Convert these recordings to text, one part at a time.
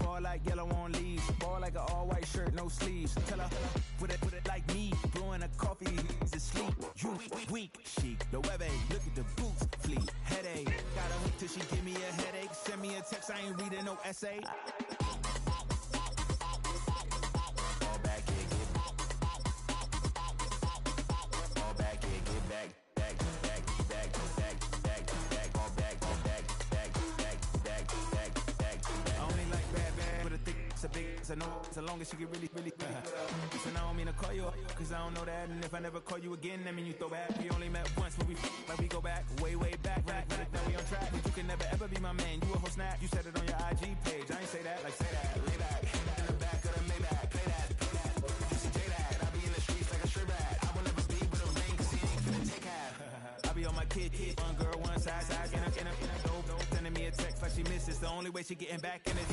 Ball like yellow on leaves, ball like an all-white shirt, no sleeves. Tell her, put it like me, blowing a coffee, he's asleep. You weak, chic, the web look at the boots, fleet, headache. Gotta wait till she give me a headache, send me a text, I ain't reading no essay. I know so long as she get really Listen, I don't mean to call you up, cause I don't know that. And if I never call you again, that mean you throw back. We only met once, but we go back, way back. Run it, now we on track. You can never ever be my man, you a whole snap. You said it on your IG page, I ain't say that, like say that. Lay back, in the back of the Maybach, play that. You see J that, I be in the streets like a strip rat. I will never speak with a ring, cause he ain't finna take half. I be on my kid, one girl, one side, in a dope, sending me a text like she misses. The only way she getting back in it.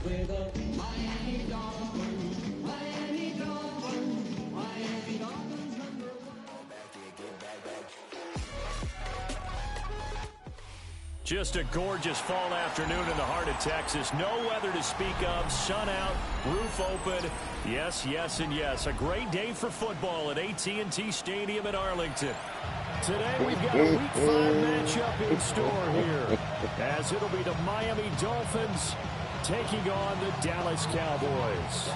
With a Miami Dolphins, Miami Dolphins, Miami Dolphins number one. Just a gorgeous fall afternoon in the heart of Texas. No weather to speak of. Sun out, roof open. Yes, yes, and yes. A great day for football at AT&T Stadium in Arlington. Today we've got a Week 5 matchup in store here, as it'll be the Miami Dolphins taking on the Dallas Cowboys.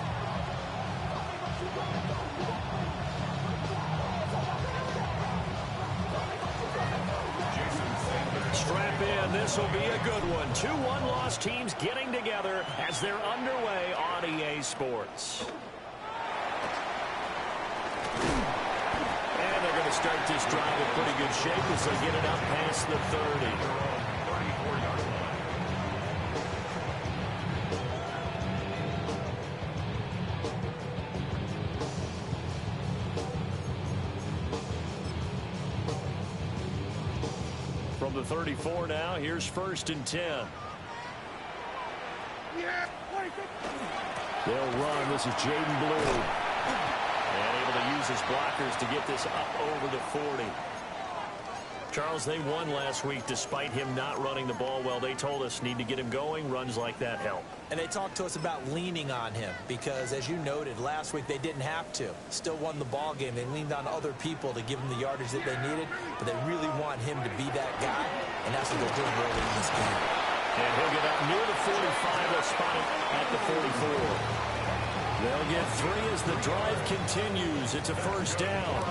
Strap in, this will be a good one. 2 one-loss teams getting together as they're underway on EA Sports. And they're going to start this drive in pretty good shape as they get it up past the 30. From the 34 now, here's 1st and 10. They'll run. This is Jaden Blue. And able to use his blockers to get this up over the 40. Charles, they won last week despite him not running the ball well. They told us need to get him going. Runs like that help. And they talked to us about leaning on him because, as you noted, last week they didn't have to. Still won the ball game. They leaned on other people to give them the yardage that they needed, but they really want him to be that guy, and that's what they're doing early in this game. And he'll get up near the 45. They'll spot him at the 44. They'll get 3 as the drive continues. It's a 1st down.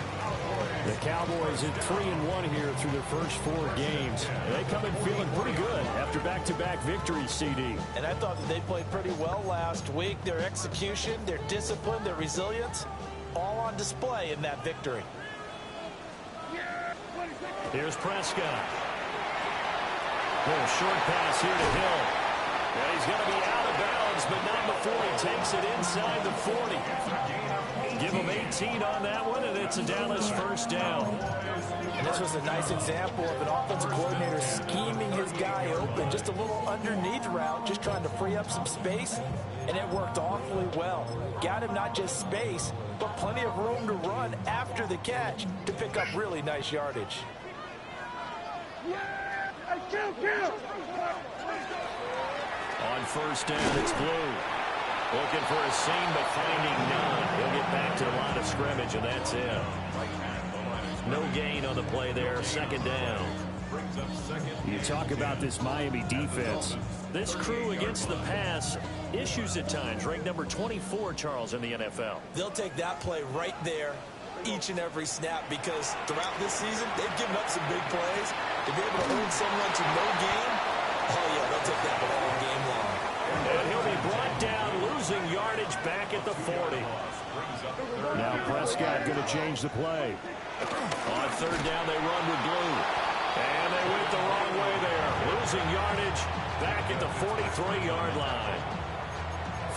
The Cowboys at 3-1 here through their first 4 games. They come in feeling pretty good after back-to-back victories, CD. And I thought that they played pretty well last week. Their execution, their discipline, their resilience, all on display in that victory. Here's Prescott. Little short pass here to Hill. And he's going to be out of bounds, but not before he takes it inside the 40. Give him 18 on that one, and it's a Dallas 1st down. And this was a nice example of an offensive coordinator scheming his guy open. Just a little underneath route, just trying to free up some space, and it worked awfully well. Got him not just space, but plenty of room to run after the catch to pick up really nice yardage. On 1st down, it's Blue. Looking for a seam, but finding none. He'll get back to the line of scrimmage, and that's it. No gain on the play there. 2nd down. You talk about this Miami defense. This crew against the pass, issues at times. Ranked number 24, Charles, in the NFL. They'll take that play right there each and every snap because throughout this season, they've given up some big plays. To be able to hold someone to no gain, oh, yeah, they'll take that ball all game long. And he'll be brought down, losing yardage back at the 40. Now Prescott going to change the play. On 3rd down, they run with Blue. And they went the wrong way there. Losing yardage back at the 43-yard line.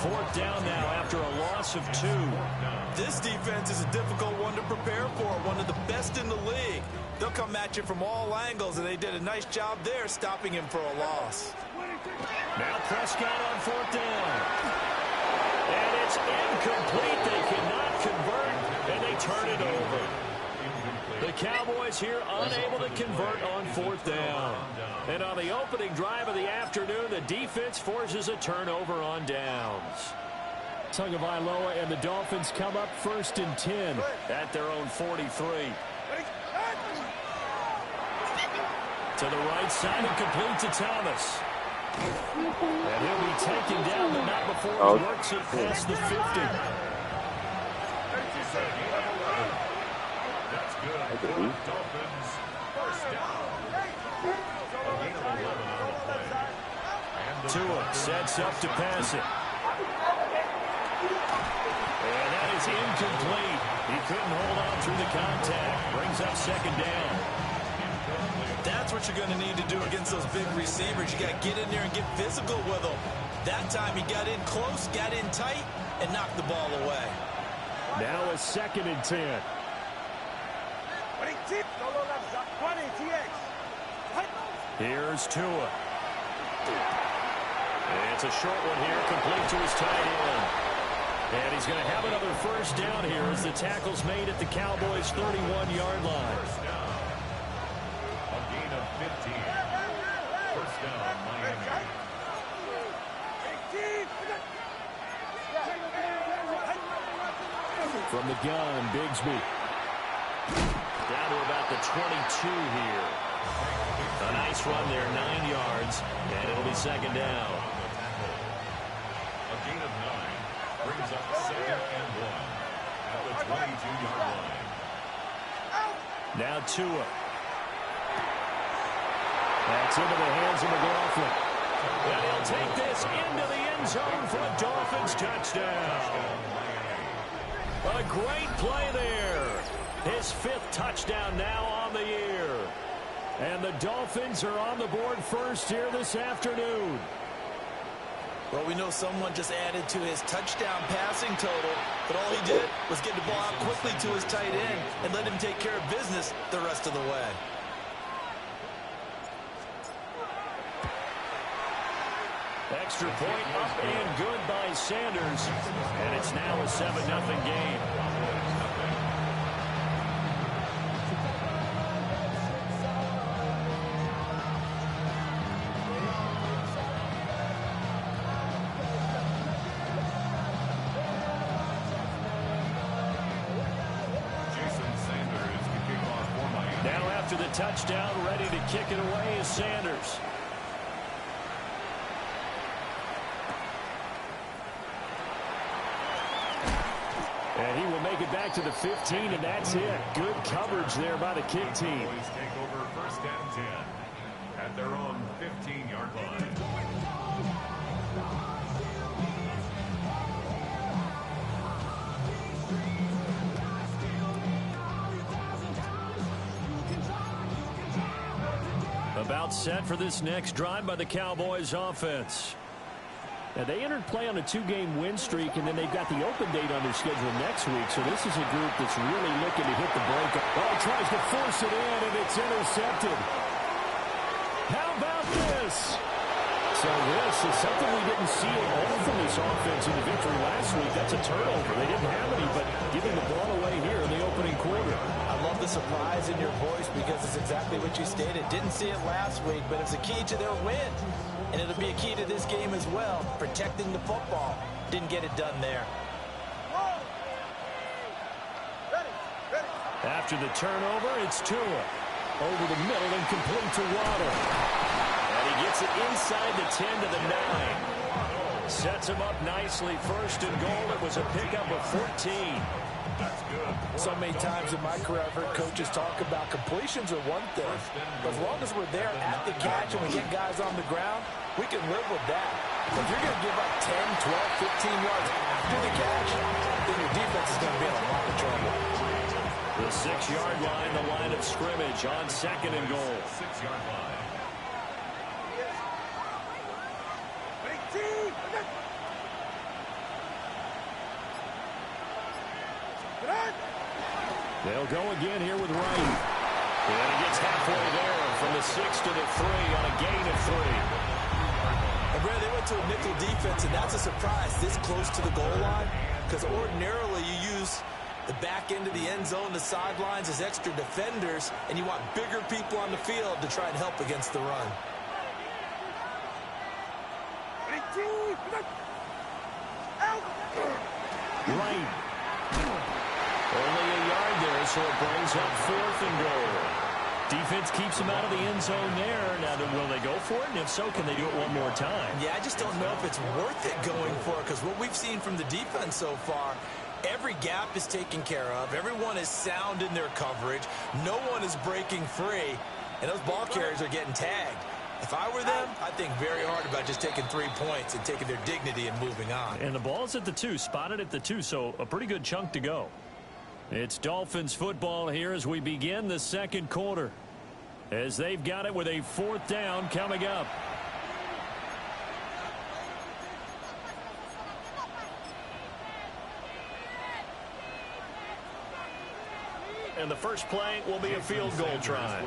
4th down now after a loss of 2. This defense is a difficult one to prepare for, one of the best in the league. They'll come at you from all angles, and they did a nice job there stopping him for a loss. Now Prescott on 4th down. And it's incomplete. They cannot convert, and they turn it over. The Cowboys here unable to convert on 4th down. And on the opening drive of the afternoon, the defense forces a turnover on downs. Tagovailoa and the Dolphins come up 1st and 10 at their own 43. To the right side and complete to Thomas. And he'll be taken down, but not before he works it past the 50. That's good. Dolphins, first down. Tua sets up to pass it. And that is incomplete. He couldn't hold on through the contact. Brings up 2nd down. That's what you're going to need to do against those big receivers. You got to get in there and get physical with them. That time he got in close, got in tight, and knocked the ball away. Now a 2nd and 10. Here's Tua. It's a short one here, complete to his tight end. And he's going to have another 1st down here as the tackle's made at the Cowboys' 31-yard line. A gain of 15. First down, Miami. From the gun, Bigsby. Down to about the 22 here. A nice run there, 9 yards, and it'll be 2nd down. A gain of 9 brings up 2nd and 1 at the 22-yard line. Now Tua. That's into the hands of McLaughlin. And he'll take this into the end zone for a Dolphins touchdown. A great play there. His 5th touchdown now on the year. And the Dolphins are on the board first here this afternoon. Well, we know someone just added to his touchdown passing total, but all he did was get the ball out quickly to his tight end and let him take care of business the rest of the way. Extra point up and good by Sanders. And it's now a 7-0 game. Now after the touchdown, ready to kick it away is Sanders. And he will make it back to the 15, and that's it. Good coverage there by the kick team. Cowboys take over 1st and 10 at their own 15-yard line. About set for this next drive by the Cowboys offense. Now they entered play on a 2-game win streak, and then they've got the open date on their schedule next week. So this is a group that's really looking to hit the break. Oh, tries to force it in, and it's intercepted. How about this? So this is something we didn't see at all from this offense in the victory last week. That's a turnover. They didn't have any, but giving the ball away here in the opening quarter. I love the surprise in your voice because it's exactly what you stated. Didn't see it last week, but it's a key to their win. And it'll be a key to this game as well, protecting the football. Didn't get it done there. After the turnover, it's Tua. Over the middle and complete to Waddle. And he gets it inside the 10 to the 9. Sets him up nicely. 1st and goal. It was a pickup of 14. That's good. So many times in my career I've heard coaches talk about completions are one thing. But as long as we're there at the catch and we get guys on the ground, we can live with that. But if you're going to give up 10, 12, 15 yards after the catch, then your defense is going to be in a lot of trouble. The 6-yard line, the line of scrimmage on 2nd and goal. 6-yard line. They'll go again here with Wright. And he gets halfway there from the 6 to the 3 on a gain of 3. And Brad, they went to a nickel defense, and that's a surprise this close to the goal line, because ordinarily you use the back end of the end zone, the sidelines as extra defenders, and you want bigger people on the field to try and help against the run. Right. Only a yard there, so it brings up 4th and goal. Defense keeps him out of the end zone there. Now, will they go for it? And if so, can they do it one more time? Yeah, I just don't know if it's worth it going for it, because what we've seen from the defense so far, every gap is taken care of. Everyone is sound in their coverage. No one is breaking free, and those ball carriers are getting tagged. If I were them, I'd think very hard about just taking 3 points and taking their dignity and moving on. And the ball's at the 2, spotted at the 2, so a pretty good chunk to go. It's Dolphins football here as we begin the second quarter, as they've got it with a 4th down coming up. And the first play will be a field goal try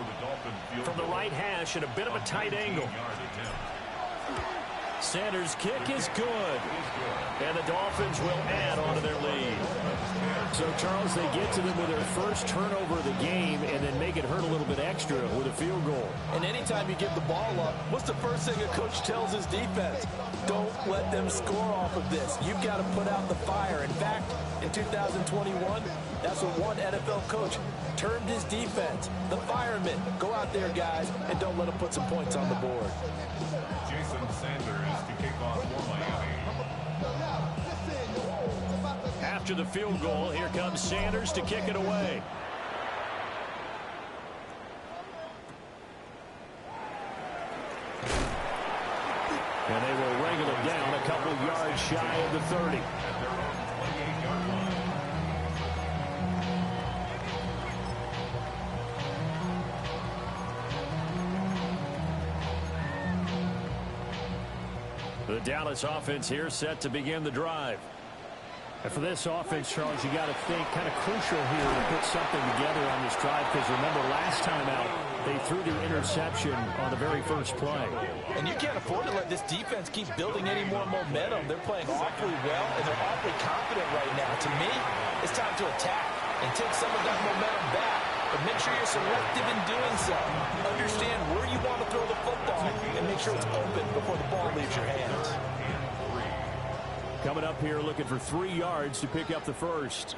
from the right hash at a bit of a tight angle. Sanders' kick is good, and the Dolphins will add on to their lead. So, Charles, they get to them with their first turnover of the game and then make it hurt a little bit extra with a field goal. And anytime you give the ball up, what's the first thing a coach tells his defense? Don't let them score off of this. You've got to put out the fire. In fact, in 2021, that's what one NFL coach termed his defense, the firemen. Go out there, guys, and don't let them put some points on the board. Jason Sanders to kick off for Miami. After the field goal, here comes Sanders to kick it away. And they will wrangle it down a couple yards shy of the 30. The Dallas offense here set to begin the drive. And for this offense, Charles, you got to think kind of crucial here to put something together on this drive, because remember last time out they threw the interception on the very first play. And you can't afford to let this defense keep building any more momentum. They're playing awfully well, and they're awfully confident right now. To me, it's time to attack and take some of that momentum back. But make sure you're selective in doing so. Understand where you want to throw the football and make sure it's open before the ball leaves your hands. Coming up here looking for 3 yards to pick up the first.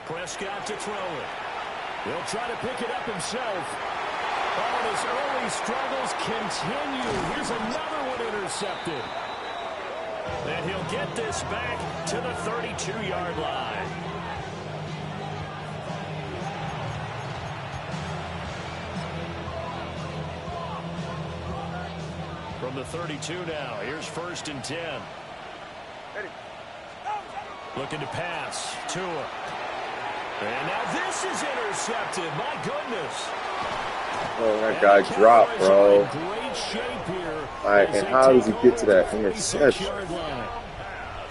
Prescott to throw it. He'll try to pick it up himself. Oh, and his early struggles continue. Here's another one intercepted. And he'll get this back to the 32-yard line. From the 32 now, here's 1st and 10. Looking to pass. Tua. And now this is intercepted. My goodness. Oh, that guy dropped, bro. Great shape here. All right, and how does he get to that interception?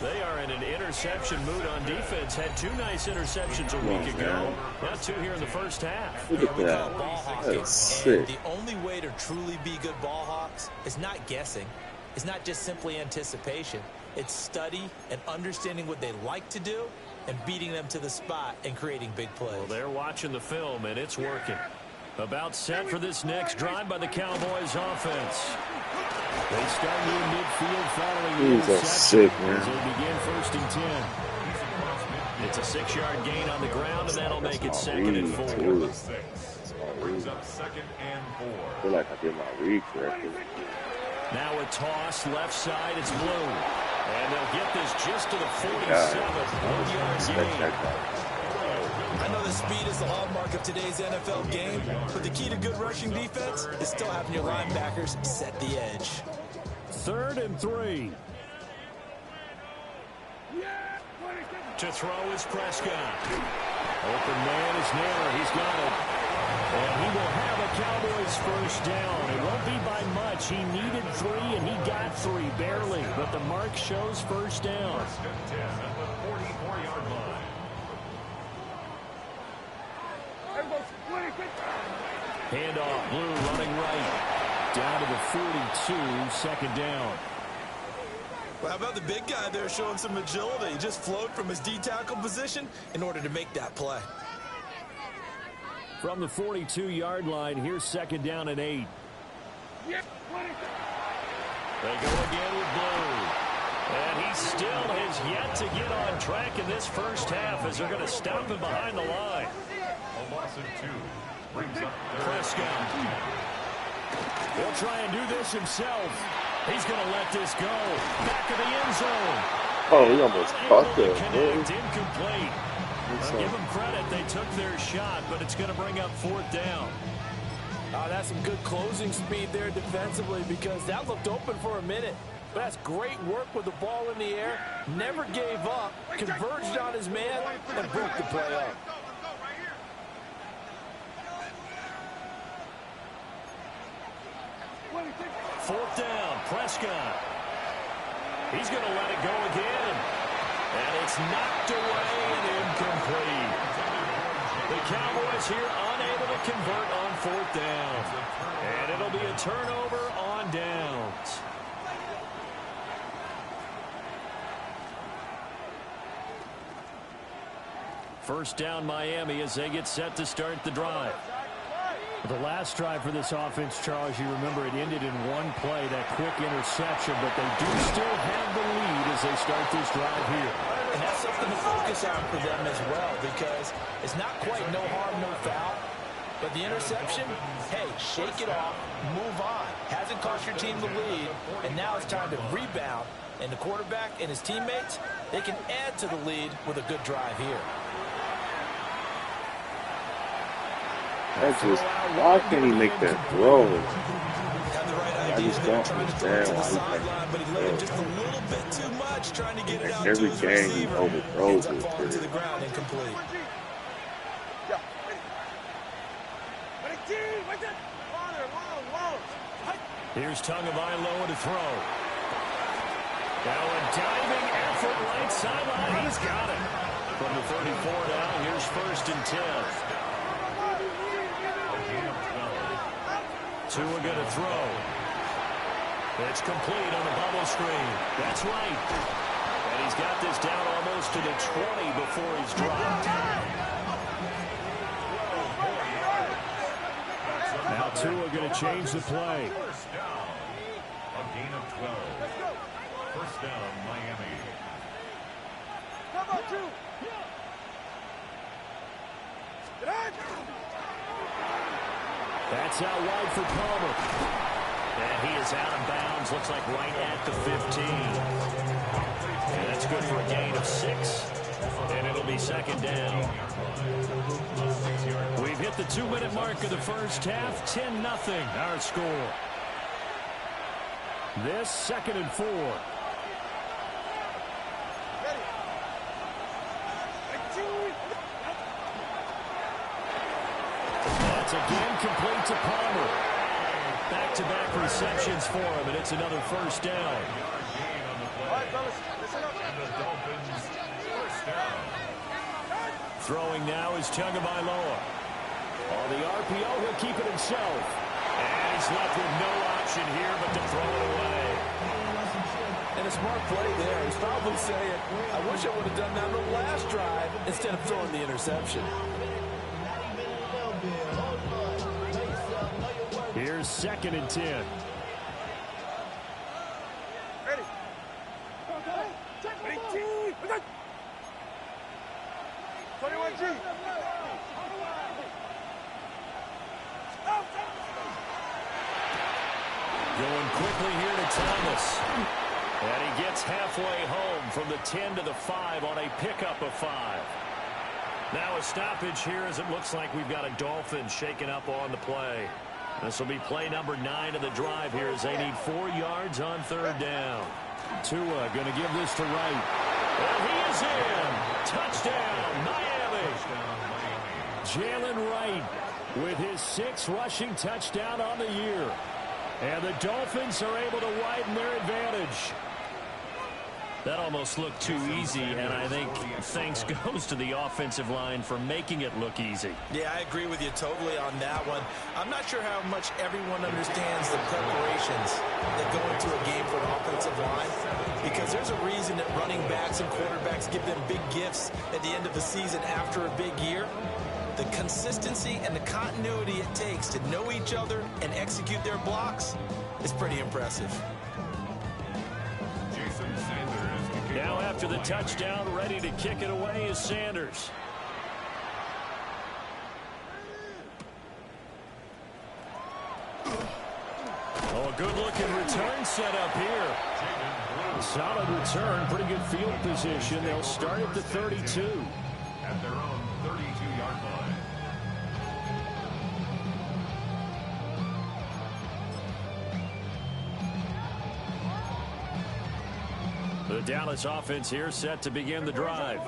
They are in an interception mood on defense. Had 2 nice interceptions a week ago. Now 2 here in the first half. Look at that. That's sick. The only way to truly be good ball hawks is not guessing. It's not just simply anticipation. It's study and understanding what they like to do and beating them to the spot and creating big plays. Well, they're watching the film, and it's working. About set for this next drive by the Cowboys offense. They start near midfield following the interception as they begin 1st and 10. It's a 6-yard gain on the ground, and that'll make it 2nd and 4. Brings up 2nd and 4. I feel like I did my read correctly. Now a toss, left side, it's Blue. And they'll get this just to the 47. 1-yard gain. I know the speed is the hallmark of today's NFL game, but the key to good rushing defense is still having your linebackers set the edge. 3rd and 3. To throw is Prescott. Open man is Naylor. He's got it. And he will have a Cowboys first down. It won't be by much. He needed 3, and he got 3, barely. But the mark shows first down. Handoff, Blue running right. Down to the 42, second down. Well, how about the big guy there showing some agility? He just flowed from his D-tackle position in order to make that play. From the 42-yard line, here's second down and 8. They go again with Blue. And he still has yet to get on track in this first half as they're going to stop him behind the line. A loss of 2. Brings up Prescott. He'll try and do this himself. He's going to let this go. Back of the end zone. Oh, he almost caught that. Incomplete. Give them credit. They took their shot, but it's going to bring up fourth down. That's some good closing speed there defensively because that looked open for a minute. But that's great work with the ball in the air. Never gave up. Converged on his man and broke the play up. Fourth down, Prescott. He's going to let it go again. And it's knocked away and incomplete. The Cowboys here unable to convert on fourth down. And it'll be a turnover on downs. First down Miami as they get set to start the drive. The last drive for this offense, Charles, you remember it ended in one play, that quick interception, but they do still have the lead as they start this drive here. And that's something to focus on for them as well because it's not quite no harm, no foul. But the interception, hey, shake it off, move on. Hasn't cost your team the lead, and now it's time to rebound. And the quarterback and his teammates, they can add to the lead with a good drive here. That's just, why can't he make that throw? I just don't understand why he can't. Just a little bit too much trying to get it out Every to his game he receiver. overthrows Ends up falling to the it. ground incomplete. Here's Tagovailoa to throw. Now a diving effort right sideline. He's got it. From the 34 now, here's first and 10. Tua going to throw. It's complete on the bubble screen. That's right. And he's got this down almost to the 20 before he's dropped. Now Tua going to change the play. first down. A gain of 12. First down, Miami. That's out wide for Palmer. And he is out of bounds. Looks like right at the 15. And that's good for a gain of 6. And it'll be second down. We've hit the 2-minute mark of the first half. 10-0 our score. This second and 4. That's again complete to Palmer. Back-to-back receptions for him, and it's another first down. Throwing now is Tagovailoa. On the RPO, he'll keep it himself. And he's left with no option here but to throw it away. And a smart play there. He's probably saying, I wish I would have done that on the last drive instead of throwing the interception. Here's second and 10. Ready. 21G. Going quickly here to Thomas. And he gets halfway home from the 10 to the 5 on a pickup of 5. Now a stoppage here as it looks like we've got a Dolphin shaken up on the play. This will be play number 9 of the drive here as they need 4 yards on third down. Tua going to give this to Wright. And he is in. Touchdown, Miami. Jalen Wright with his 6th rushing touchdown on the year. And the Dolphins are able to widen their advantage. That almost looked too easy, and I think thanks goes to the offensive line for making it look easy. Yeah, I agree with you totally on that one. I'm not sure how much everyone understands the preparations that go into a game for an offensive line, because there's a reason that running backs and quarterbacks give them big gifts at the end of the season after a big year. The consistency and the continuity it takes to know each other and execute their blocks is pretty impressive. Now after the touchdown, ready to kick it away is Sanders. Oh, a good-looking return set up here. Solid return, pretty good field position. They'll start at the 32. At their own 32-yard line. The Dallas offense here set to begin the drive.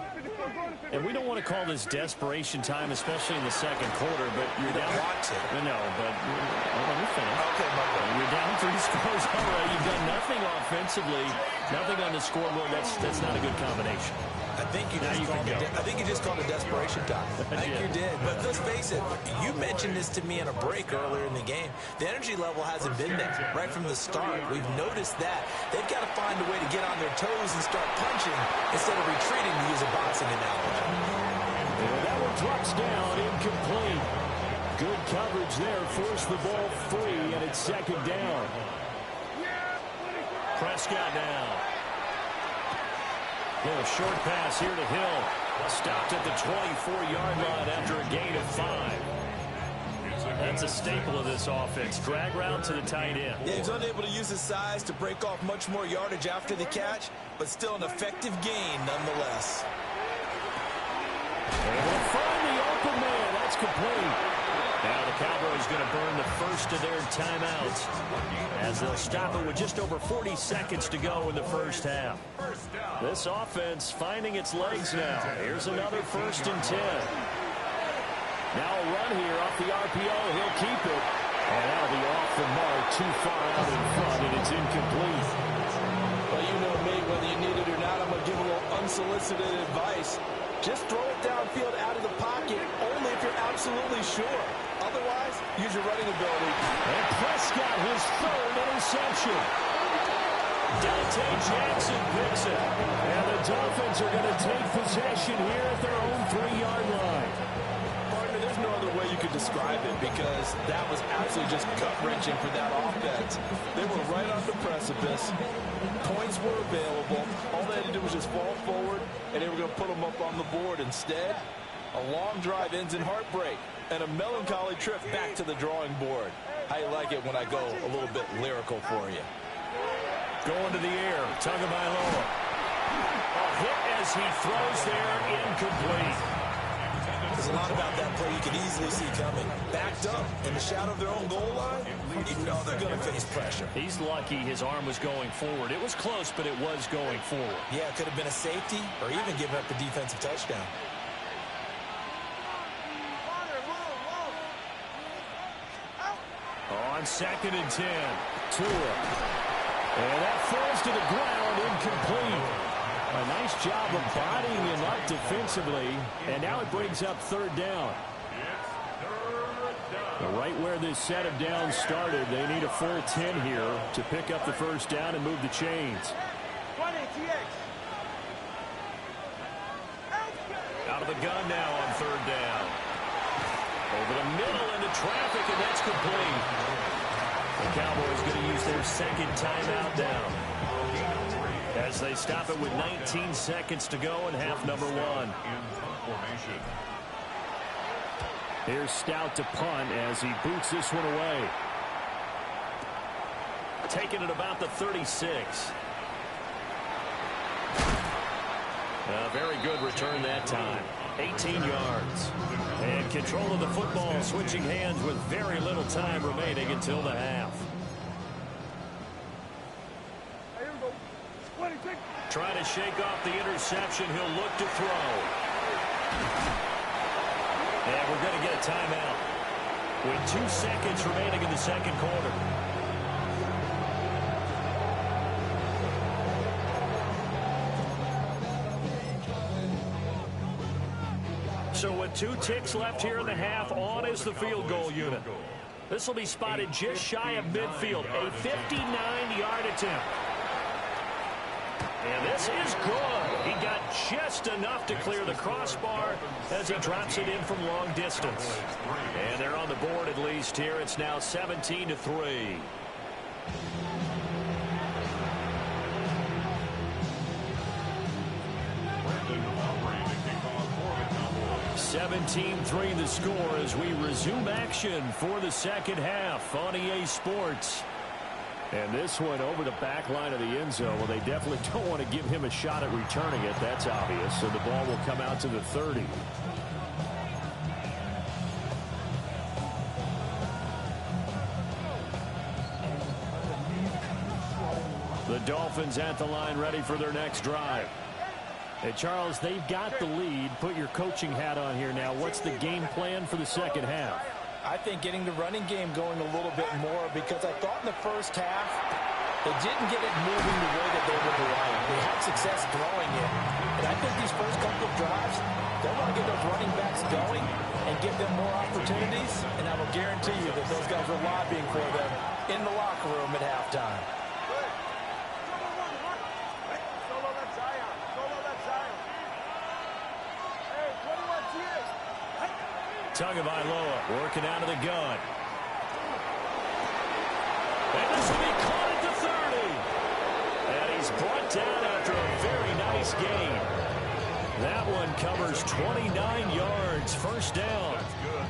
And we don't want to call this desperation time, especially in the second quarter, but you're down. No, but let me finish. Okay, you're down 3 scores already. You've done nothing offensively, nothing on the scoreboard. That's not a good combination. I think you just called it desperation time. I think you did. But let's face it, you mentioned this to me in a break earlier in the game. The energy level hasn't been there right from the start. We've noticed that. They've got to find a way to get on their toes and start punching instead of retreating, to use a boxing analogy. And that one drops down, incomplete. Good coverage there, forced the ball free, and it's second down. Prescott now. Little short pass here to Hill. Stopped at the 24-yard line after a gain of 5. That's a staple of this offense. Drag route to the tight end. Yeah, he's unable to use his size to break off much more yardage after the catch, but still an effective gain nonetheless. And they'll find the open man. That's complete. Now the Cowboys going to burn the first of their timeouts as they'll stop it with just over 40 seconds to go in the first half. This offense finding its legs now. Here's another 1st and 10. Now a run here off the RPO. He'll keep it. And that'll be off the mark, too far out in front, and it's incomplete. Well, you know me, whether you need it or not, I'm going to give a little unsolicited advice. Just throw it downfield out of the pocket, only if you're absolutely sure. Otherwise, use your running ability. And Prescott, his 3rd interception. Dante Jackson picks it. And the Dolphins are going to take possession here at their own 3-yard line. Partner, there's no other way you could describe it, because that was absolutely just gut-wrenching for that offense. They were right on the precipice. Points were available. All they had to do was just fall forward, and they were going to put them up on the board. Instead, a long drive ends in heartbreak and a melancholy trip back to the drawing board. I like it when I go a little bit lyrical for you. Going to the air, Tagovailoa. A hit as he throws there, incomplete. There's a lot about that play you can easily see coming. Backed up in the shadow of their own goal line, you know they're going to face pressure. He's lucky his arm was going forward. It was close, but it was going forward. Yeah, it could have been a safety or even given up the defensive touchdown. On 2nd and 10, Tua. And that falls to the ground, incomplete. A nice job of bodying him up defensively, and now it brings up 3rd down. Right where this set of downs started, they need a full 10 here to pick up the 1st down and move the chains. Out of the gun now on 3rd down. Over the middle into traffic, and that's complete. The Cowboys going to use their 2nd timeout down as they stop it with 19 seconds to go in half number 1. Here's Stout to punt as he boots this one away. Taking it about the 36. A very good return that time. 18 yards. And control of the football switching hands with very little time remaining until the half. Trying to shake off the interception. He'll look to throw. And we're going to get a timeout with 2 seconds remaining in the second quarter. So with 2 ticks left here in the half, on is the field goal unit. This will be spotted just shy of midfield, a 59-yard attempt. And this is good. He got just enough to clear the crossbar as he drops it in from long distance. And they're on the board at least here. It's now 17-3. 17-3 the score as we resume action for the second half on EA Sports. And this one over the back line of the end zone. Well, they definitely don't want to give him a shot at returning it. That's obvious. So the ball will come out to the 30. The Dolphins at the line ready for their next drive. Hey, Charles, they've got the lead. Put your coaching hat on here now. What's the game plan for the second half? I think getting the running game going a little bit more, because I thought in the first half they didn't get it moving the way that they would like. They had success throwing it. And I think these first couple of drives, they want to get those running backs going and give them more opportunities. And I will guarantee you that those guys were lobbying for them in the locker room at halftime. Tagovailoa working out of the gun. And this will be caught at the 30. And he's brought down after a very nice gain. That one covers 29 yards. First down. That's good.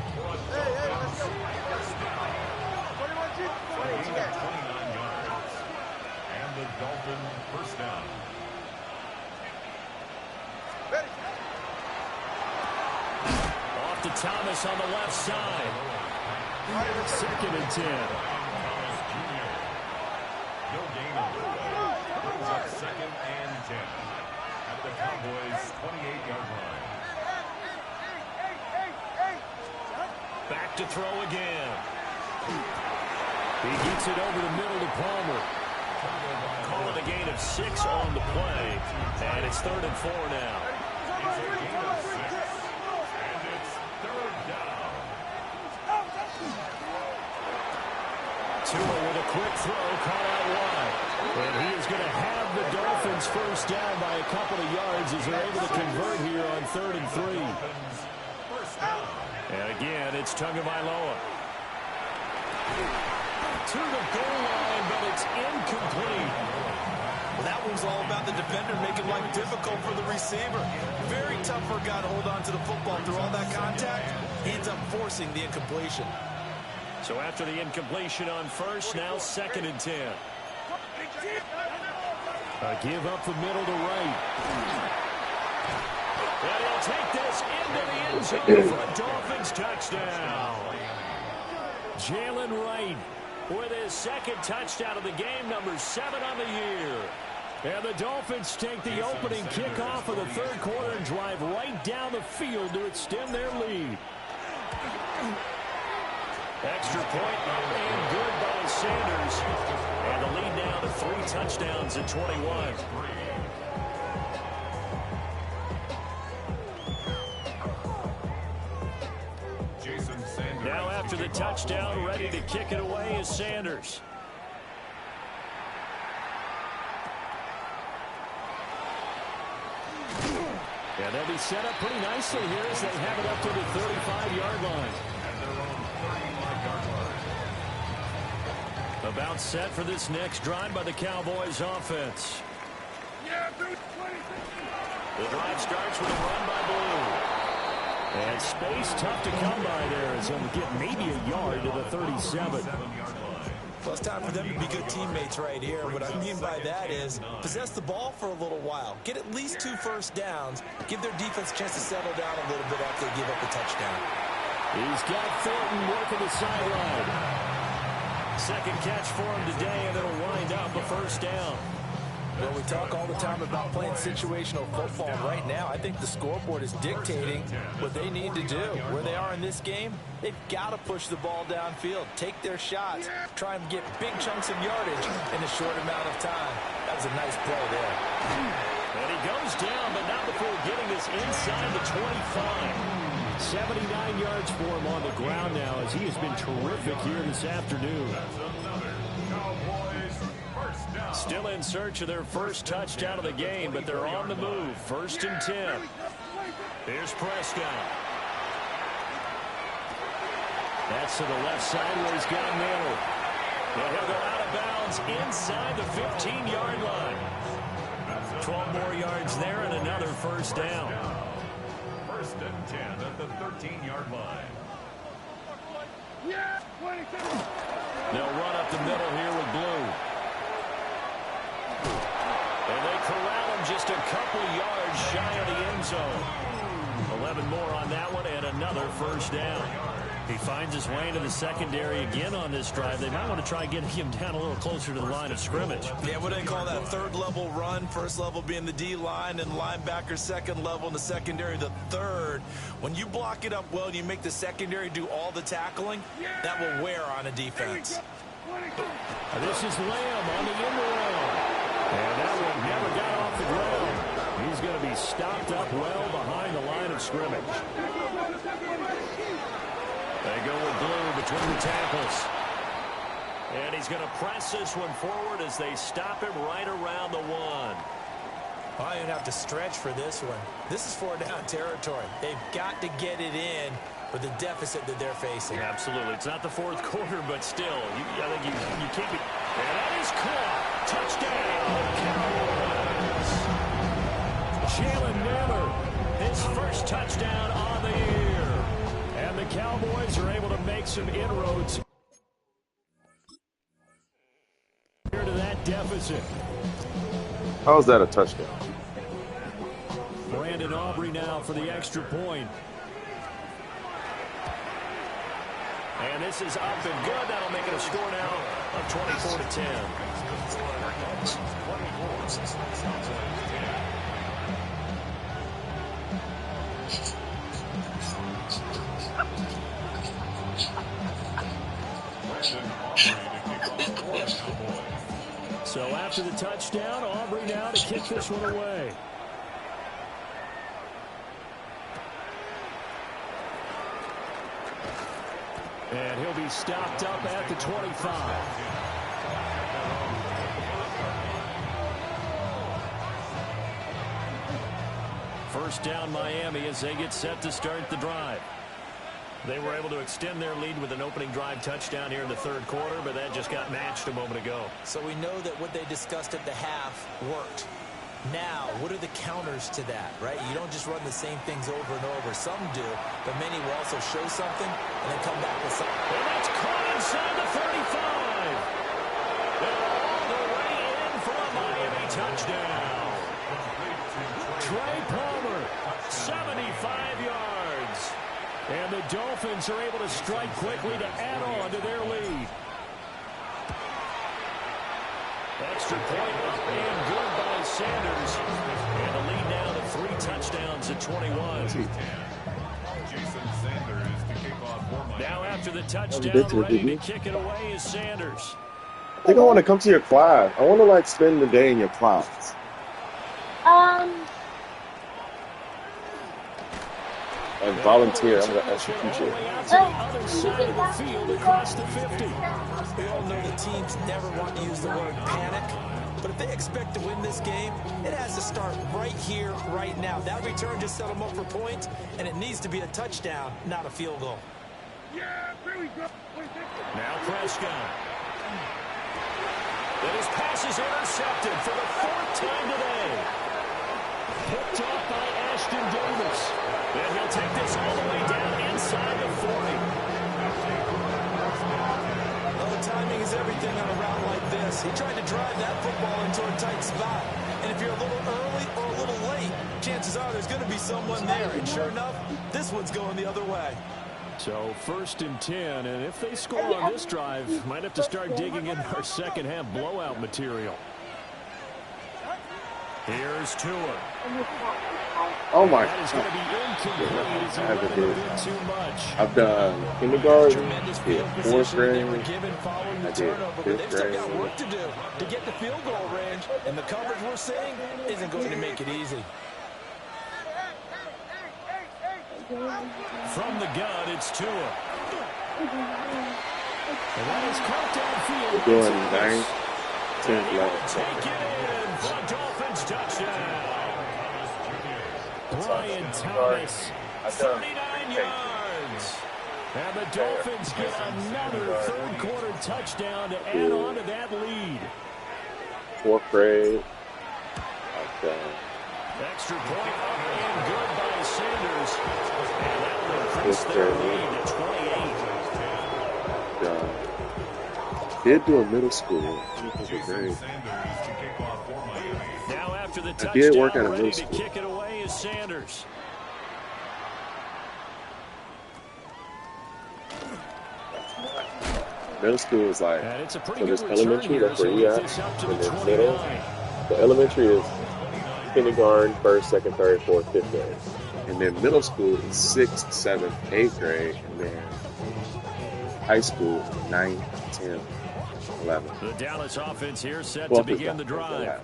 Hey, let's go. 21 29 yards. And the Dolphin first down. To Thomas on the left side. Second and 10. No gain on the play. Brings up second and 10. At the Cowboys' 28-yard line. Back to throw again. He gets it over the middle to Palmer. Calling a gain of 6 on the play. And it's 3rd and 4 now. It's a gain of 6. And it's 3rd down. Tua with a quick throw, caught out wide. And he is going to have the Dolphins first down by a couple of yards as they're able to convert here on 3rd and 3. And again, it's Tagovailoa. To the goal line, but it's incomplete. Well, that one's all about the defender making life difficult for the receiver. Very tough for a guy to hold on to the football through all that contact. He ends up forcing the incompletion. So after the incompletion on first, now 2nd and 10. A give up the middle to right. And he'll take this into the end zone for a Dolphins touchdown. Jalen Wright with his 2nd touchdown of the game, number 7 on the year. And the Dolphins take the opening kickoff of the 3rd quarter and drive right down the field to extend their lead. Extra point and good by Sanders. And the lead now to 3 touchdowns at 21. Now after the touchdown, ready to kick it away is Sanders. And they'll be set up pretty nicely here as they have it up to the 35-yard line. About set for this next drive by the Cowboys offense. The drive starts with a run by Blue. And space tough to come by there as he'll get maybe a yard to the 37. Well, it's time for them to be good teammates right here. What I mean by that is possess the ball for a little while. Get at least 2 first downs. Give their defense a chance to settle down a little bit after they give up the touchdown. He's got Thornton working the sideline. 2nd catch for him today, and it'll wind up a first down. Well, we talk all the time about playing situational football. Right now, I think the scoreboard is dictating what they need to do. Where they are in this game, they've got to push the ball downfield, take their shots, try and get big chunks of yardage in a short amount of time. That was a nice play there. And he goes down, but not before getting this inside the 25. 79 yards for him on the ground now, as he has been terrific here this afternoon. Still in search of their first touchdown of the game, but they're on the move. 1st and 10. Here's Prescott. That's to the left side where he's got Miller. And he'll go out of bounds inside the 15-yard line. 12 more yards there and another first down. 1st and 10 at the 13-yard line. They'll run up the middle here with Blue. And they corral him just a couple yards shy of the end zone. 11 more on that one and another first down. He finds his way into the secondary again on this drive. They might want to try getting him down a little closer to the line of scrimmage. Yeah, what do they call that? 3rd level run. 1st level being the D-line and linebacker. 2nd level in the secondary, the 3rd. When you block it up well and you make the secondary do all the tackling, that will wear on a defense. This is Lamb on the end around. And that one never got off the ground. He's going to be stopped up well behind the line of scrimmage. They go with Blue between the tackles. And he's going to press this one forward as they stop him right around the 1. I didn't have to stretch for this one. This is 4-down territory. They've got to get it in with the deficit that they're facing. Absolutely. It's not the 4th quarter, but still, I think you can't be. And that is caught. Touchdown, Cowboys. Jalen Naylor, his first touchdown on the year. And the Cowboys are able to make some inroads here to that deficit. How is that a touchdown? Brandon Aubrey now for the extra point. And this is up and good. That'll make it a score now of 24-10. So after the touchdown, Aubrey now to kick this one away. And he'll be stopped up at the 25. First down Miami as they get set to start the drive. They were able to extend their lead with an opening drive touchdown here in the 3rd quarter, but that just got matched a moment ago. So we know that what they discussed at the half worked. Now, what are the counters to that, right? You don't just run the same things over and over. Some do, but many will also show something and then come back with something. And that's caught inside the 35. And all the way in for a Miami touchdown. Trey Palmer, 75 yards. And the Dolphins are able to strike quickly to add on to their lead. Extra point up and good by Sanders. And the lead now to 3 touchdowns at 21. Now after the touchdown, ready to kick it away is Sanders. I think I want to come to your class. I want to like spend the day in your class. And volunteer. I'm going to execute you. Other side of the field across the 50. We all know the teams never want to use the word panic, but if they expect to win this game, it has to start right here, right now. That return just set them up for points, and it needs to be a touchdown, not a field goal. Now Prescott. And his pass is intercepted for the 4th time today. Picked off by Ashton Davis. And he'll take this all the way down inside the 40. Well, the timing is everything on a route like this. He tried to drive that football into a tight spot. And if you're a little early or a little late, chances are there's going to be someone there. And sure enough, this one's going the other way. So 1st and 10, and if they score on this drive, might have to start digging into our second half blowout material. Here's Tua. Oh my That is going to be incomplete as he I let it a bit too much. I've done kindergarten, Tremendous did field 4th position they were grade, given following the I did turnover, but 5th they've still got grade. work to do to get the field goal range, and the coverage we're seeing isn't going to make it easy. From the gun, it's Tua. And that is caught downfield. We're doing 9, 10, 11. Take it in for a Dolphins touchdown. Brian Thomas, 39 yards. And the Dolphins get another third-quarter touchdown to add on to that lead. Fourth grade. Extra point up and good by Sanders. And that will increase their lead to 28. Did do a middle school. Great. Now after the I did work at touchdown, a ready middle to school. kick it away is Sanders. Middle school is like, And it's a pretty so good there's return elementary, here, that's where so you get at, this up to and the then 29. middle. The elementary is kindergarten, first, second, third, fourth, fifth grade. And then middle school is 6th, 7th, 8th grade, and then high school, 9th, 10th, 11th. The Dallas offense here set 12th to is begin the drive.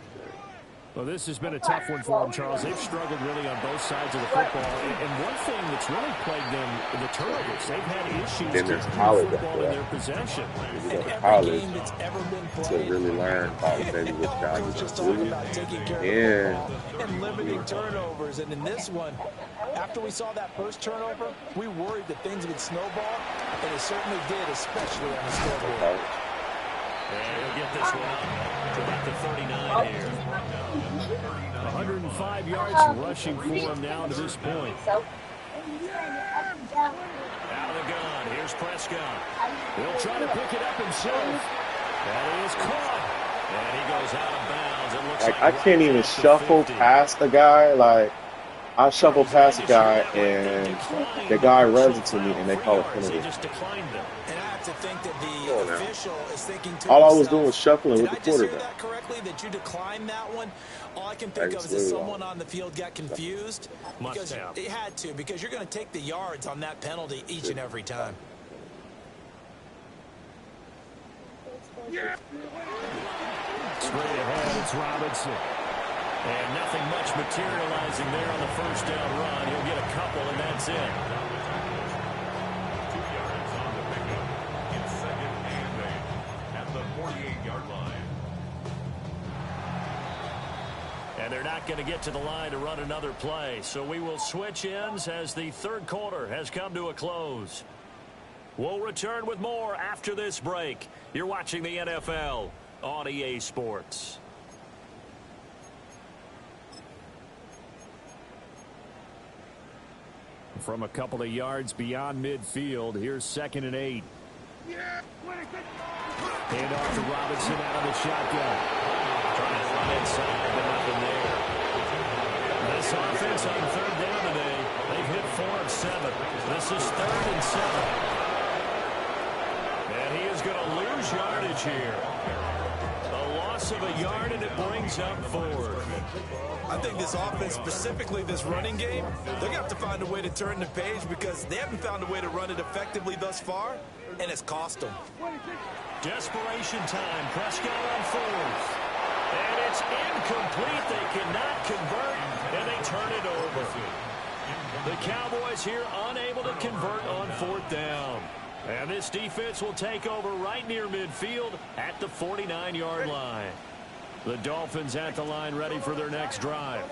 Well, this has been a tough one for them, Charles. They've struggled really on both sides of the football. And one thing that's really plagued them, the turnovers. They've had issues Then there's keeping college the football after in that. their possession. You go to Every college game that's ever been to played. really learn college, baby, which guy We you were just just talking do. about taking care of the And football and limiting turnovers. And in this one, after we saw that first turnover, we worried that things would snowball, and it certainly did, especially on the scoreboard. And he'll get this one up to about the 39 here. 105 yards rushing for him now to this point. Out of the gun. Here's Prescott. He'll try to pick it up himself. That is caught. And he goes out of bounds. It looks like, like I can't even shuffle past a guy. Like, I shuffle past a guy, and the guy runs into me, and they call it penalty. And I have to think that the official is thinking to All I was himself, doing was shuffling with the did I just hear quarterback. that correctly, that you declined that one? All I can think of is that someone on the field got confused. Because it had to, because you're going to take the yards on that penalty each and every time. Straight ahead, it's Robinson. And nothing much materializing there on the first down run. He'll get a couple, and that's it. 2 yards on the pickup. It's 2nd and 8 at the 48-yard line. And they're not going to get to the line to run another play. So we will switch ends as the third quarter has come to a close. We'll return with more after this break. You're watching the NFL on EA Sports. From a couple of yards beyond midfield, here's 2nd and 8. Hand off to Robinson out of the shotgun. Trying to run inside, but nothing there. This offense on 3rd down today, they've hit 4 of 7. This is 3rd and 7. And he is going to lose yardage here. A loss of a yard, and it brings up 4th. I think this offense, specifically this running game, they're going to have to find a way to turn the page because they haven't found a way to run it effectively thus far, and it's cost them. Desperation time. Prescott on 4th. And it's incomplete. They cannot convert, and they turn it over. The Cowboys here unable to convert on 4th down. And this defense will take over right near midfield at the 49-yard line. The Dolphins at the line ready for their next drive.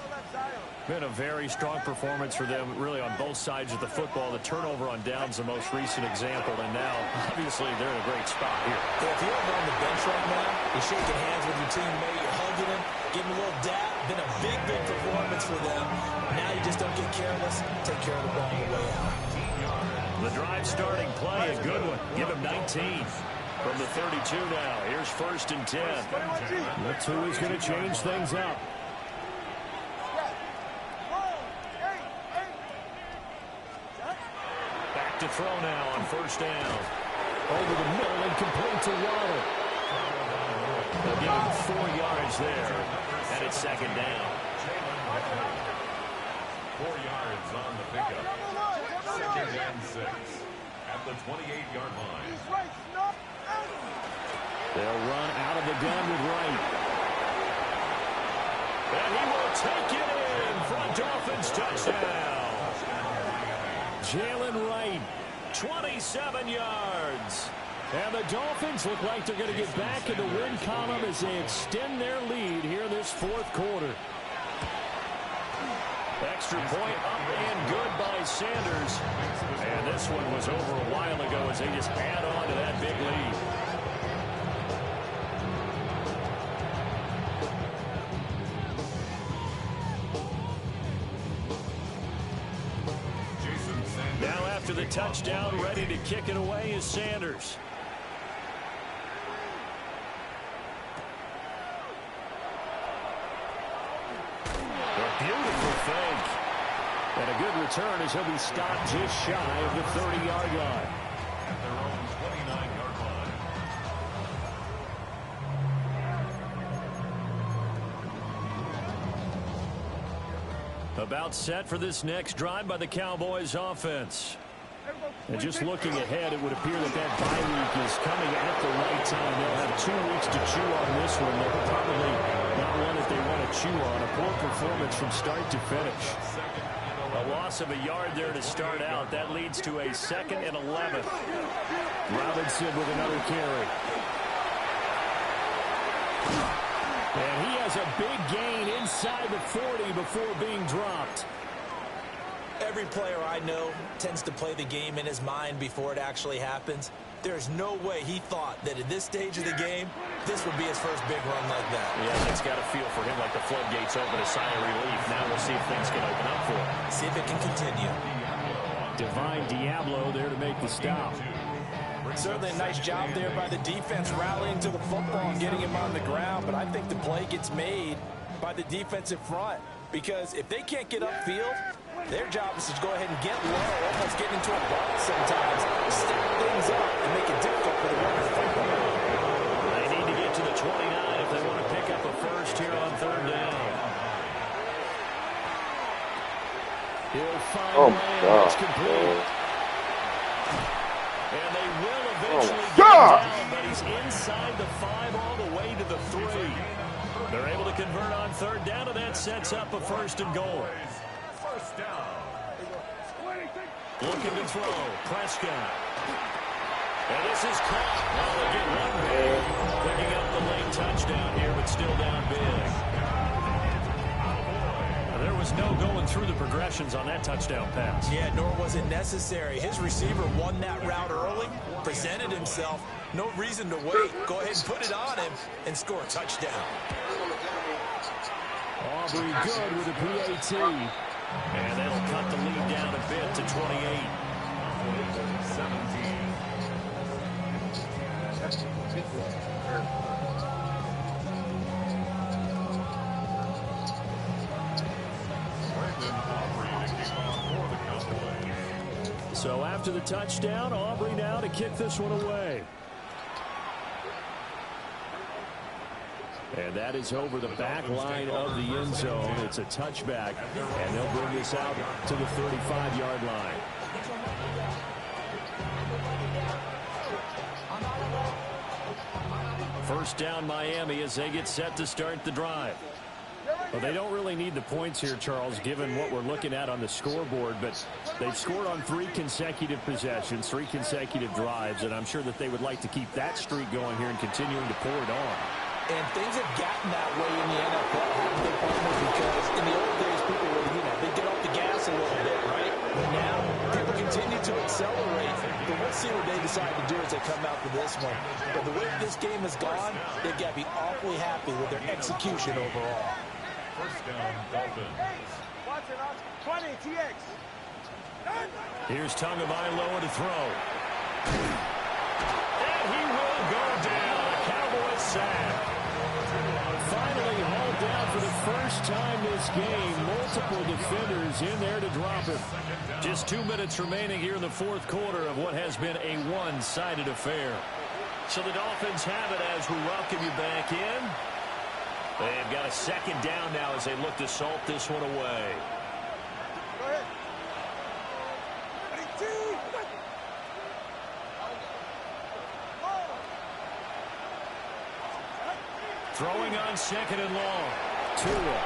Been a very strong performance for them, really, on both sides of the football. The turnover on downs the most recent example, and now, obviously, they're in a great spot here. If you're over on the bench right now, you're shaking hands with your teammate, you're hugging him, giving him a little dap. Been a big, big performance for them. Now you just don't get careless. Take care of the ball on the way out. The drive starting play, a good one. Give him 19. From the 32 now, here's 1st and 10. That's who is going to change things up. Back to throw now on 1st down. Over the middle and complete to Waddle. They'll give him 4 yards there, and it's 2nd down. 4 yards on the pickup. 2nd and 6 at the 28-yard line. They'll run out of the gun with Wright. And he will take it in for a Dolphins touchdown. Jalen Wright, 27 yards. And the Dolphins look like they're going to get back in the win column as they extend their lead here this fourth quarter. Extra point up and good by Sanders. And this one was over a while ago as they just add on to that big lead. Now after the touchdown, ready to kick it away is Sanders. Beautiful fake. And a good return as he'll be stopped just shy of the 30-yard line. At their own 29-yard line. About set for this next drive by the Cowboys offense. And just looking ahead, it would appear that that bye week is coming at the right time. They'll have 2 weeks to chew on this one. They're probably not one that they want to chew on. A poor performance from start to finish. A loss of a yard there to start out. That leads to a 2nd and 11. Robinson with another carry. And he has a big gain inside the 40 before being dropped. Every player I know tends to play the game in his mind before it actually happens. There's no way he thought that at this stage of the game, this would be his first big run like that. Yeah, that's got to feel for him like the floodgates open, a sigh of relief. Now we'll see if things can open up for him. See if it can continue. Divine Diablo there to make the stop. Certainly a nice job there by the defense rallying to the football and getting him on the ground, but I think the play gets made by the defensive front because if they can't get upfield, their job is to go ahead and get low, almost get into a ball sometimes, stack things up, and make it difficult for the runner to fight them out. They need to get to the 29 if they want to pick up a first here on 3rd down. He'll find it's complete. And they will eventually get down, but he's inside the 5 all the way to the 3. They're able to convert on 3rd down, and that sets up a 1st and goal. First down. Looking to throw. Prescott. And this is caught. Well, they get one big. Picking up the late touchdown here, but still down big. There was no going through the progressions on that touchdown pass. Yeah, nor was it necessary. His receiver won that route early, presented himself. No reason to wait. Go ahead and put it on him and score a touchdown. Aubrey good with a PAT. And that'll cut the lead down a bit to 28. 17. So after the touchdown, Aubrey now to kick this one away. And that is over the back line of the end zone. It's a touchback, and they'll bring this out to the 35-yard line. First down, Miami, as they get set to start the drive. Well, they don't really need the points here, Charles, given what we're looking at on the scoreboard, but they've scored on 3 consecutive possessions, 3 consecutive drives, and I'm sure that they would like to keep that streak going here and continuing to pour it on. And things have gotten that way in the NFL, haven't they, partner? Because in the old days, people would, they'd get off the gas a little bit, right? But now, people continue to accelerate. But we'll see what they decide to do as they come out for this one. But the way this game has gone, they've got to be awfully happy with their execution overall. First down, Dolphins. Watch it, 20, TX. Here's Tagovailoa to throw. And he will go down. A Cowboys sack. Finally hauled down for the first time this game. Multiple defenders in there to drop him. Just 2 minutes remaining here in the fourth quarter of what has been a one-sided affair. So the Dolphins have it as we welcome you back in. They've got a 2nd down now as they look to salt this one away. Go ahead. Throwing on 2nd and long. Tua.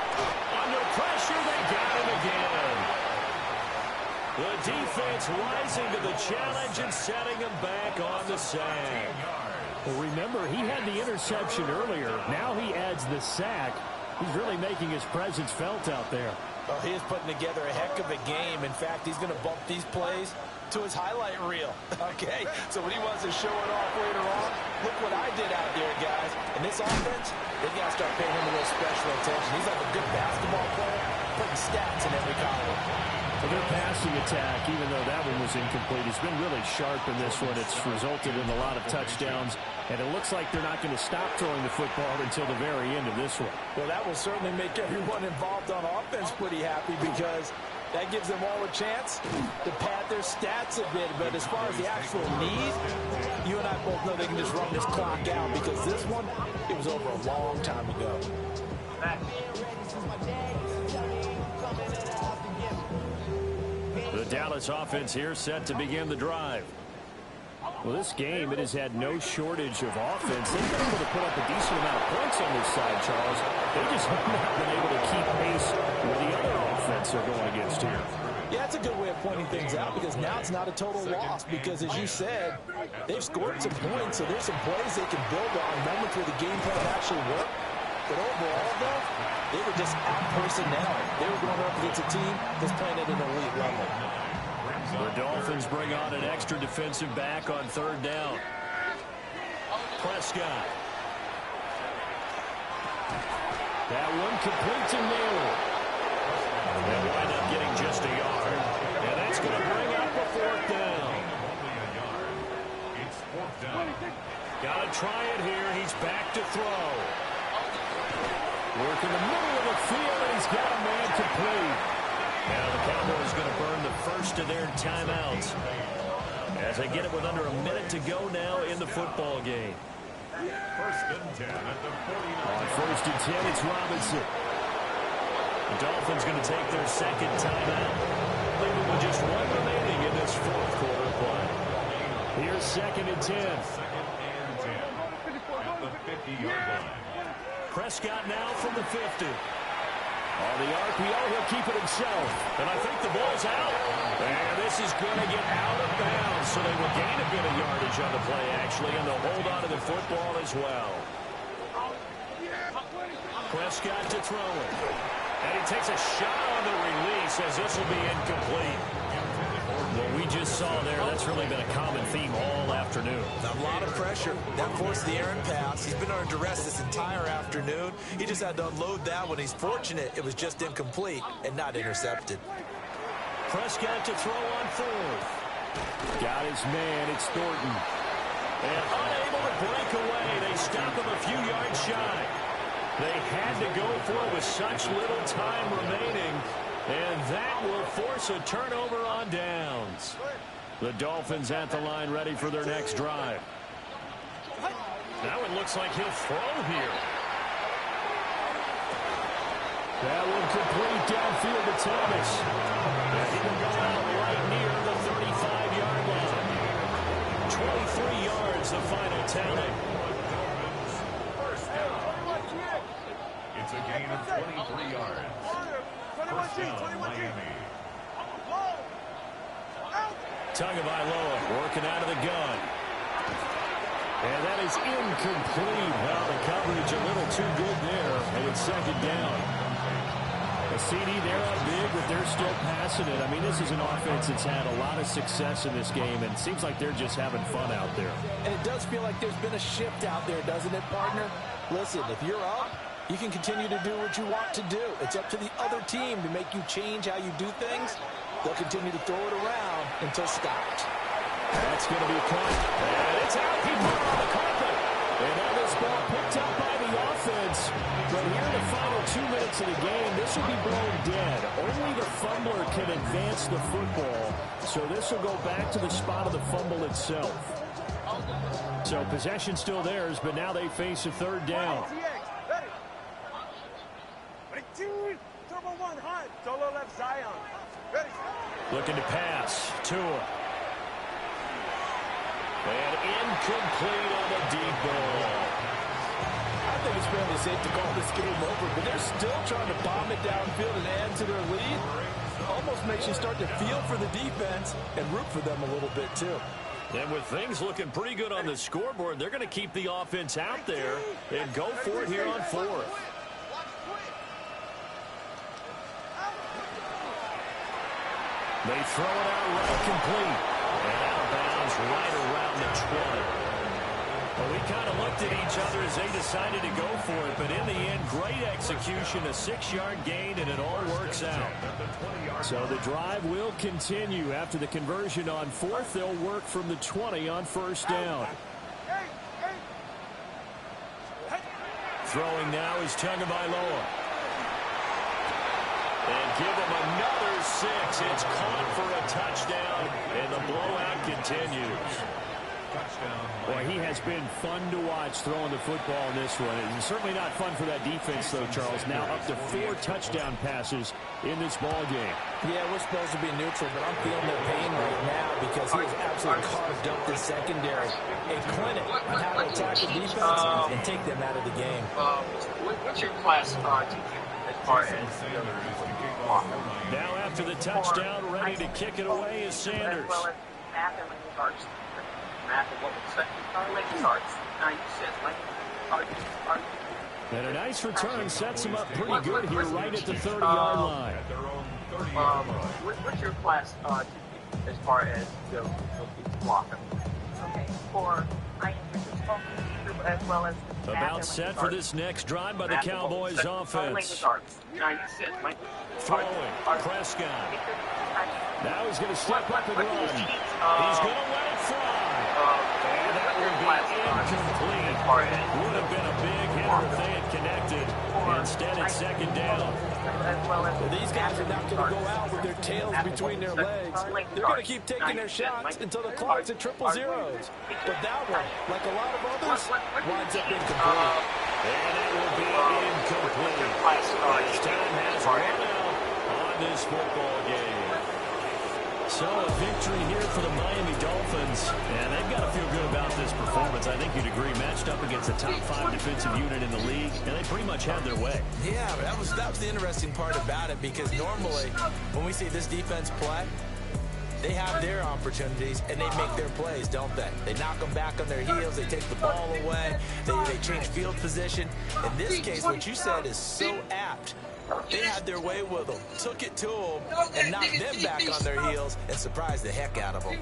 Under pressure, they got him again. The defense rising to the challenge and setting him back on the sack. Well, remember, he had the interception earlier. Now he adds the sack. He's really making his presence felt out there. Well, he is putting together a heck of a game. In fact, he's going to bump these plays to his highlight reel. Okay, so when he wants to show it off later on, look what I did out there, guys. And this offense, they got to start paying him a little special attention. He's like a good basketball player, putting stats in every column. So their passing attack, even though that one was incomplete, has been really sharp in this one. It's resulted in a lot of touchdowns, and it looks like they're not going to stop throwing the football until the very end of this one. Well, that will certainly make everyone involved on offense pretty happy because that gives them all a chance to pad their stats a bit. But as far as the actual need, you and I both know they can just run this clock out because this one, it was over a long time ago. The Dallas offense here set to begin the drive. Well, this game, it has had no shortage of offense. They've been able to put up a decent amount of points on this side, Charles. They just have not been able to keep pace with the other offense they're going against here. Yeah, that's a good way of pointing things out because now it's not a total loss because, as you said, they've scored some points, so there's some plays they can build on, moments where the game plan actually worked. But overall, though, they were just out-personnel. They were going up against a team that's playing at an elite level. The Dolphins bring on an extra defensive back on third down. Prescott. That one complete to Naylor. They'll wind up getting just a yard. And that's going to bring up a fourth down. Got to try it here. He's back to throw. Work in the middle of the field, and he's got a man complete. Now the Cowboys going to burn the first of their timeouts as they get it with under a minute to go now in the football game. First and 10 at the 49. On first and 10, it's Robinson. The Dolphins going to take their second timeout, leaving with just one remaining in this fourth quarter play. Here's second and 10. Second and 10 at the 50-yard line. Prescott now from the 50. On the RPO, he'll keep it himself. And I think the ball's out. And this is going to get out of bounds. So they will gain a bit of yardage on the play, actually, and they'll hold on to the football as well. Prescott to throw it. And he takes a shot on the release as this will be incomplete. What we just saw there, that's really been a common theme all afternoon. A lot of pressure. That forced the errant pass. He's been under duress this entire afternoon. He just had to unload that one. He's fortunate it was just incomplete and not intercepted. Prescott to throw on fourth. Got his man. It's Thornton. And unable to break away. They stop him a few yards shy. They had to go for it with such little time remaining. And that will force a turnover on downs. The Dolphins at the line ready for their next drive. Now it looks like he'll throw here. That one complete downfield to Thomas. And he will go out right near the 35-yard line. 23 yards, the final tally. It's a gain of 23 yards. First down, Miami. Tagovailoa working out of the gun. And that is incomplete. Well, the coverage a little too good there, and it's second down. A CD, they're up big, but they're still passing it. I mean, this is an offense that's had a lot of success in this game, and it seems like they're just having fun out there. And it does feel like there's been a shift out there, doesn't it, partner? Listen, if you're up, you can continue to do what you want to do. It's up to the other team to make you change how you do things. They'll continue to throw it around until stopped. That's going to be caught. And it's out. He put it on the carpet. And now this ball picked up by the offense. But here in the final 2 minutes of the game, this will be blown dead. Only the fumbler can advance the football. So this will go back to the spot of the fumble itself. So possession still theirs, but now they face a third down. Turbo 1, hot. Solo left Zion. Ready. Looking to pass. Tua. And incomplete on the deep ball. I think it's fairly safe to call this game over, but they're still trying to bomb it downfield and add to their lead. Almost makes you start to feel for the defense and root for them a little bit, too. And with things looking pretty good on the scoreboard, they're going to keep the offense out there and go for it here on fourth. They throw it out right complete. And out of bounds right around the 20. Well, we kind of looked at each other as they decided to go for it, but in the end, great execution, a 6-yard gain, and it all works out. So the drive will continue. After the conversion on fourth, they'll work from the 20 on first down. Throwing now is Tagovailoa. And give him another 6. It's caught for a touchdown, and the blowout continues. Boy, he has been fun to watch throwing the football in this one. It's certainly not fun for that defense, though, Charles. Now up to 4 touchdown passes in this ball game. Yeah, we're supposed to be neutral, but I'm feeling their pain right now because he has absolutely carved up the secondary. A clinic on how to attack the defense and take them out of the game. What's your class as far as now after the touchdown, ready to kick it away is Sanders. As well as math and language arts. Math and what was second language arts. Now you said and a nice return sets him up pretty good here right at the 30-yard line. What's your class as far as the blocking? Okay, for I as well as about set for this next drive by the Cowboys offense. Throwing, Prescott. Now he's going to step up and run. He's going to let it fly. And that will be incomplete. Would have been a big hitter if they had connected. Instead, it's second down. Well, these guys are not going to go out with their tails between their legs. They're going to keep taking their shots until the clock's at triple zeros. But that one, like a lot of others, winds up incomplete. And it will be incomplete. As time has run out on this football game. So a victory here for the Miami Dolphins, and they've got to feel good about this performance. I think you'd agree, matched up against a top 5 defensive unit in the league, and they pretty much had their way. Yeah, but that was the interesting part about it, because normally when we see this defense play, they have their opportunities and they make their plays, don't they? They knock them back on their heels, they take the ball away, they change field position. In this case, what you said is so apt. They had their way with them, took it to them, and knocked them back on their heels and surprised the heck out of them.